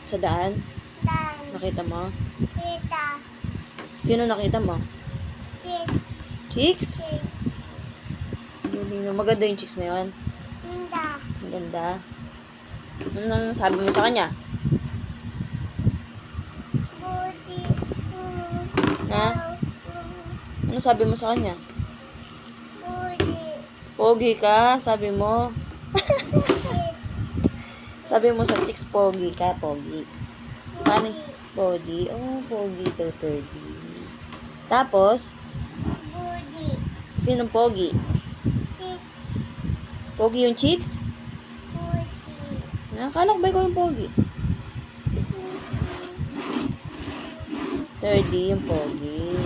Sa daan? Dan. Nakita mo? Kita. Sino nakita mo? Chicks. Chicks? Chicks. Maganda yung chicks na yun. Hindi. Maganda. Anong sabi mo sa kanya? Budi. Ha? Ano sabi mo sa kanya? Budi. Pogi ka, sabi mo. Chicks. Sabi mo sa chicks, pogi ka, pogi. Paano? Budi. Pogi. Oh, pogi daw, 30. Tapos, Budi. sinong pogi? Chicks. Pogi yung chicks? Budi. Nakakala ko ba ikaw yung pogi? 30 yung pogi.